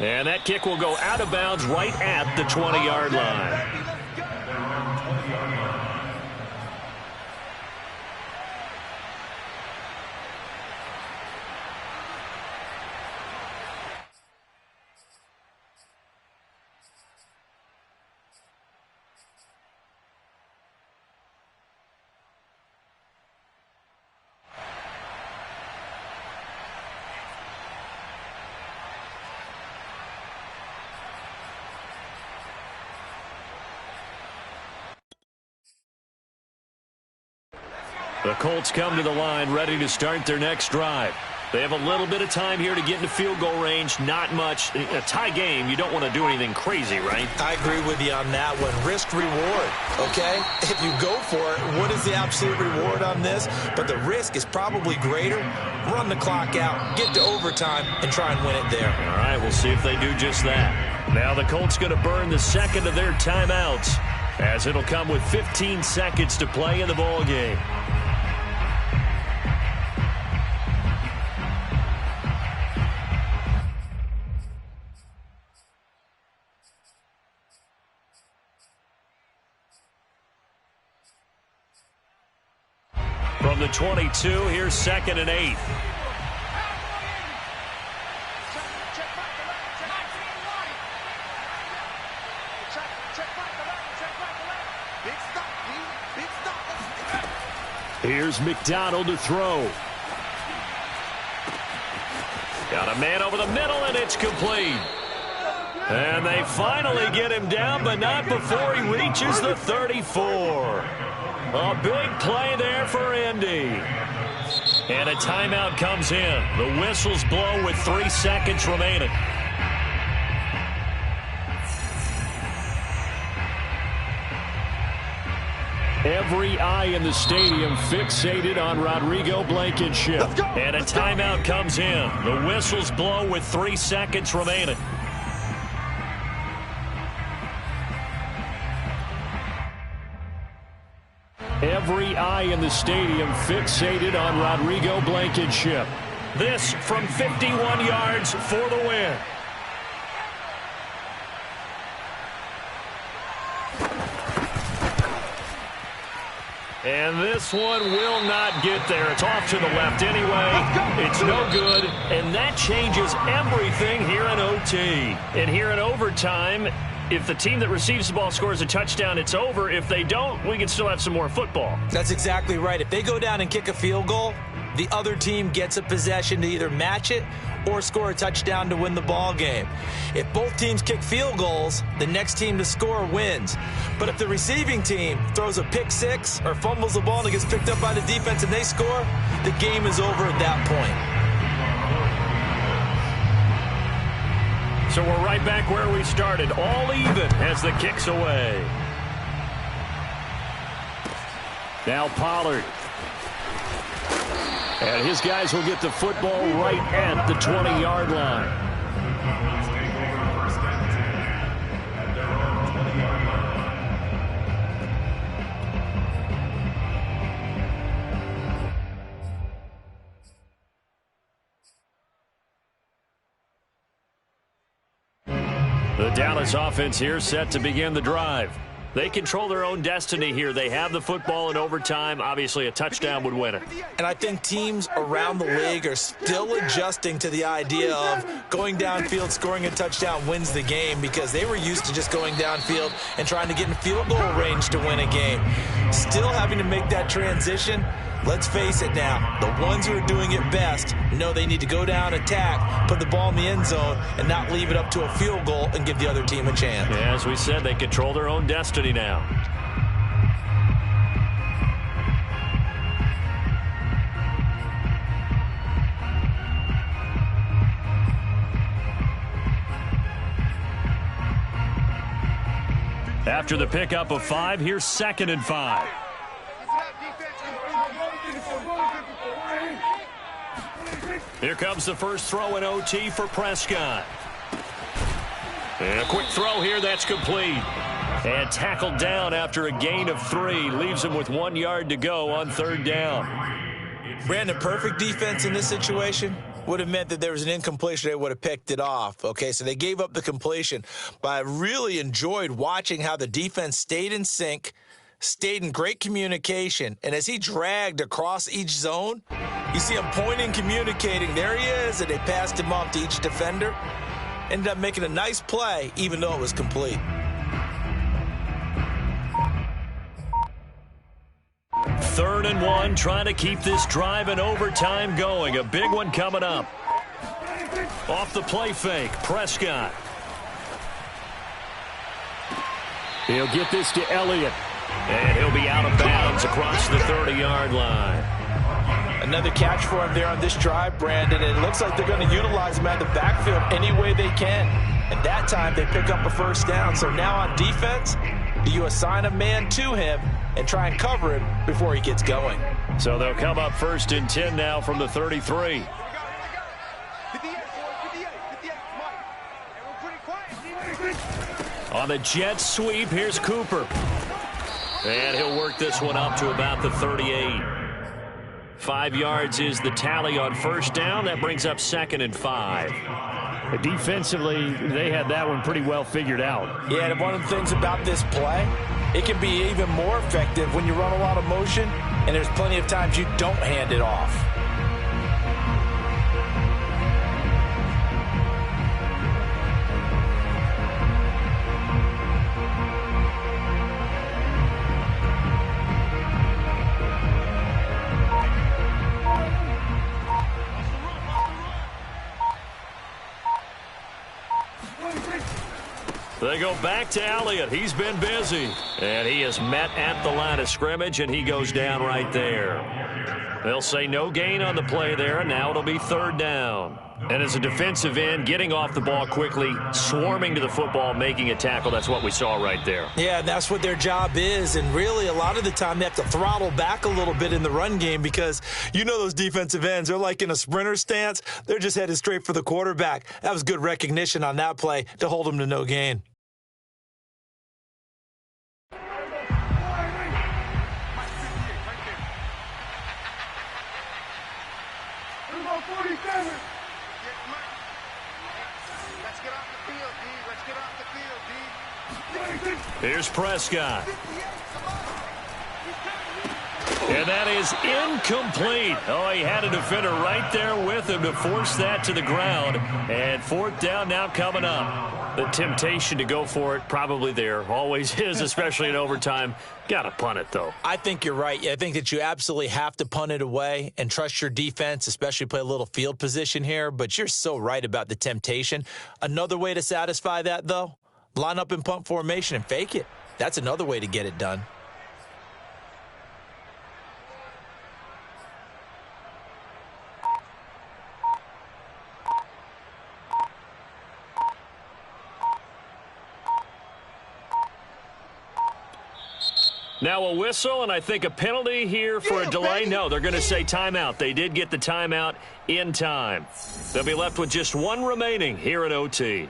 And that kick will go out of bounds right at the 20-yard line. The Colts come to the line ready to start their next drive. They have a little bit of time here to get into field goal range. Not much. A tie game, you don't want to do anything crazy, right? I agree with you on that one. Risk-reward, okay? If you go for it, what is the absolute reward on this? But the risk is probably greater. Run the clock out, get to overtime, and try and win it there. All right, we'll see if they do just that. Now the Colts going to burn the second of their timeouts, as it'll come with 15 seconds to play in the ball game. From the 22, here's 2nd and 8. Here's McDonald to throw. Got a man over the middle, and it's complete. And they finally get him down, but not before he reaches the 34. A big play there for Indy. And a timeout comes in. The whistles blow with 3 seconds remaining. Every eye in the stadium fixated on Rodrigo Blankenship. And a timeout comes in. The whistles blow with 3 seconds remaining. Every eye in the stadium fixated on Rodrigo Blankenship. This from 51 yards for the win. And this one will not get there. It's off to the left anyway. It's no good, and that changes everything here in OT. And here in overtime, if the team that receives the ball scores a touchdown, it's over. If they don't, we can still have some more football. That's exactly right. If they go down and kick a field goal, the other team gets a possession to either match it or score a touchdown to win the ball game. If both teams kick field goals, the next team to score wins. But if the receiving team throws a pick six or fumbles the ball and it gets picked up by the defense and they score, the game is over at that point. So we're right back where we started, all even as the kick's away. Now Pollard. And his guys will get the football right at the 20-yard line. The Dallas offense here set to begin the drive. They control their own destiny here. They have the football in overtime. Obviously, a touchdown would win it. And I think teams around the league are still adjusting to the idea of going downfield, scoring a touchdown wins the game, because they were used to just going downfield and trying to get in field goal range to win a game. Still having to make that transition. Let's face it now, the ones who are doing it best know they need to go down, attack, put the ball in the end zone, and not leave it up to a field goal and give the other team a chance. Yeah, as we said, they control their own destiny now. After the pickup of 5, here's 2nd and 5. Here comes the first throw in OT for Prescott. And a quick throw here, that's complete. And tackled down after a gain of 3. Leaves him with 1 yard to go on 3rd down. Brandon, perfect defense in this situation would have meant that there was an incompletion. They would have picked it off. Okay, so they gave up the completion. But I really enjoyed watching how the defense stayed in sync, stayed in great communication, and as he dragged across each zone, you see him pointing, communicating. There he is, and they passed him off to each defender. Ended up making a nice play, even though it was complete. Third and 1, trying to keep this drive in overtime going. A big one coming up. Off the play fake, Prescott. He'll get this to Elliott. And he'll be out of bounds He's across the 30-yard line. Another catch for him there on this drive, Brandon. And it looks like they're going to utilize him out of the backfield any way they can. And that time they pick up a first down. So now on defense, do you assign a man to him and try and cover him before he gets going? So they'll come up 1st and 10 now from the 33. On the jet sweep, here's Cooper. And he'll work this one up to about the 38. 5 yards is the tally on first down. That brings up 2nd and 5. Defensively, they had that one pretty well figured out. Yeah, and one of the things about this play, it can be even more effective when you run a lot of motion, and there's plenty of times you don't hand it off. They go back to Elliott. He's been busy. And he is met at the line of scrimmage, and he goes down right there. They'll say no gain on the play there, and now it'll be 3rd down. And as a defensive end, getting off the ball quickly, swarming to the football, making a tackle, that's what we saw right there. Yeah, that's what their job is. And really, a lot of the time, they have to throttle back a little bit in the run game because you know those defensive ends, they're like in a sprinter stance. They're just headed straight for the quarterback. That was good recognition on that play to hold them to no gain. Here's Prescott. And that is incomplete. Oh, he had a defender right there with him to force that to the ground. And 4th down now coming up. The temptation to go for it probably there. Always is, especially in overtime. Got to punt it, though. I think you're right. I think that you absolutely have to punt it away and trust your defense, especially play a little field position here. But you're so right about the temptation. Another way to satisfy that, though, line up in punt formation and fake it. That's another way to get it done. Now a whistle, and I think a penalty here for a delay. No, they're going to say timeout. They did get the timeout in time. They'll be left with just one remaining here at OT.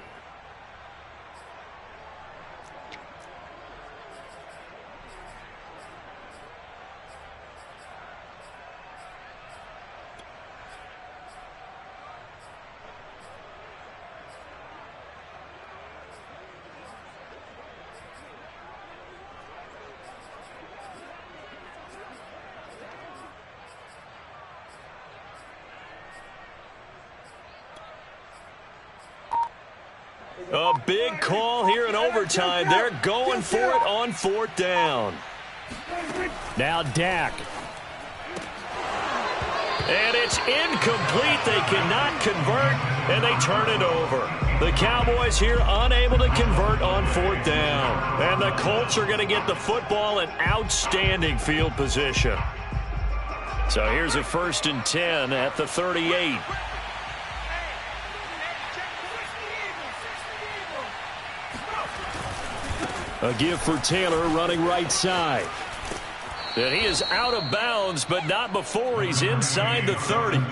A big call here in overtime. They're going for it on 4th down. Now Dak. And it's incomplete. They cannot convert, and they turn it over. The Cowboys here unable to convert on 4th down. And the Colts are going to get the football in outstanding field position. So here's a 1st and 10 at the 38. A give for Taylor running right side. And he is out of bounds, but not before he's inside the 30.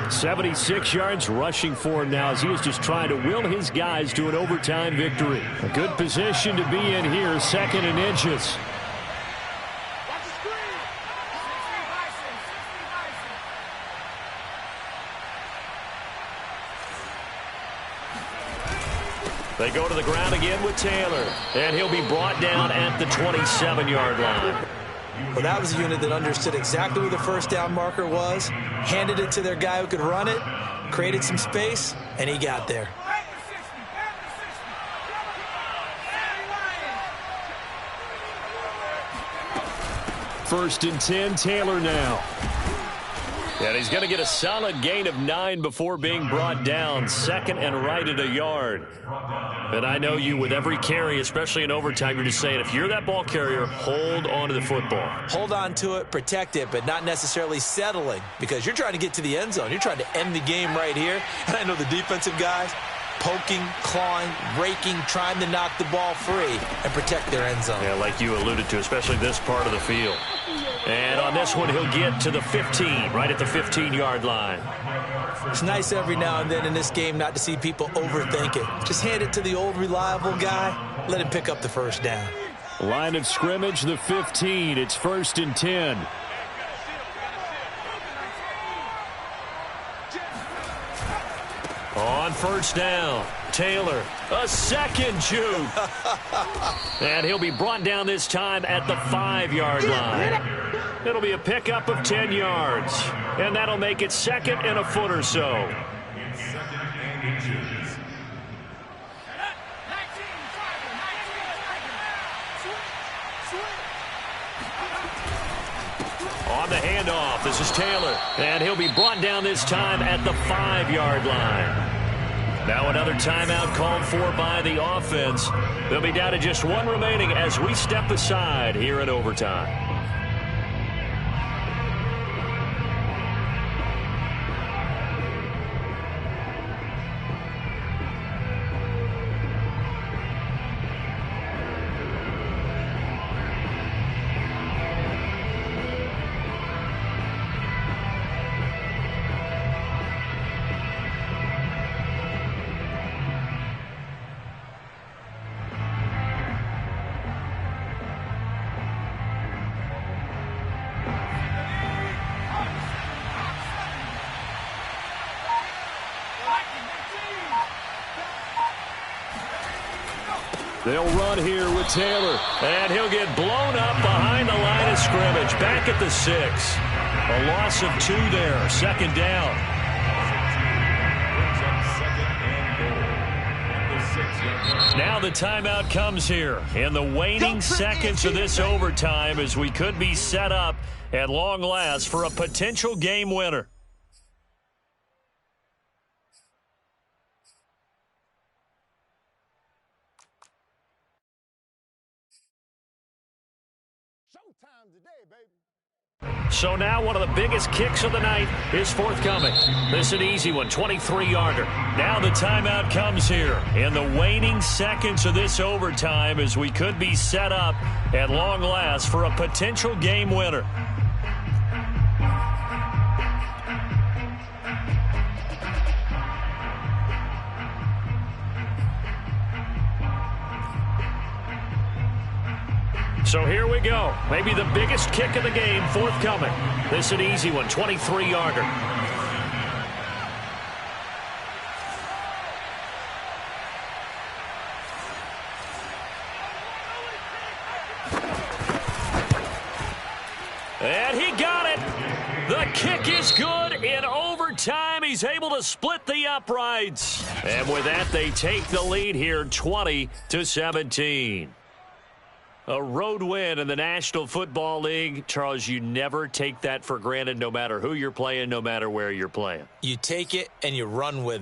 76 yards rushing for him now as he is just trying to will his guys to an overtime victory. A good position to be in here, 2nd and inches. They go to the ground again with Taylor, and he'll be brought down at the 27-yard line. Well, that was a unit that understood exactly where the 1st down marker was, handed it to their guy who could run it, created some space, and he got there. First and 10, Taylor now. And he's going to get a solid gain of 9 before being brought down. 2nd and right at a yard. And I know you, with every carry, especially in overtime, you're just saying, if you're that ball carrier, hold on to the football. Hold on to it, protect it, but not necessarily settling, because you're trying to get to the end zone. You're trying to end the game right here. And I know the defensive guys, poking, clawing, raking, trying to knock the ball free and protect their end zone. Yeah, like you alluded to, especially this part of the field. And on this one, he'll get to the 15, right at the 15-yard line. It's nice every now and then in this game not to see people overthink it. Just hand it to the old reliable guy. Let him pick up the first down. Line of scrimmage, the 15. It's 1st and 10. On first down, Taylor, a second juke. And he'll be brought down this time at the 5-yard line. It'll be a pickup of 10 yards. And that'll make it 2nd and a foot or so. On the handoff, this is Taylor. And he'll be brought down this time at the 5-yard line. Now another timeout called for by the offense. They'll be down to just 1 remaining as we step aside here in overtime. They'll run here with Taylor, and he'll get blown up behind the line of scrimmage. Back at the 6. A loss of 2 there. 2nd down. Now the timeout comes here in the waning seconds of this overtime as we could be set up at long last for a potential game winner. So now one of the biggest kicks of the night is forthcoming. This is an easy one, 23-yarder. Now the timeout comes here in the waning seconds of this overtime as we could be set up at long last for a potential game winner. So here we go. Maybe the biggest kick of the game forthcoming. This is an easy one, 23-yarder. And he got it. The kick is good in overtime. He's able to split the uprights. And with that, they take the lead here, 20-17. A road win in the National Football League. Charles, you never take that for granted, no matter who you're playing, no matter where you're playing. You take it and you run with it.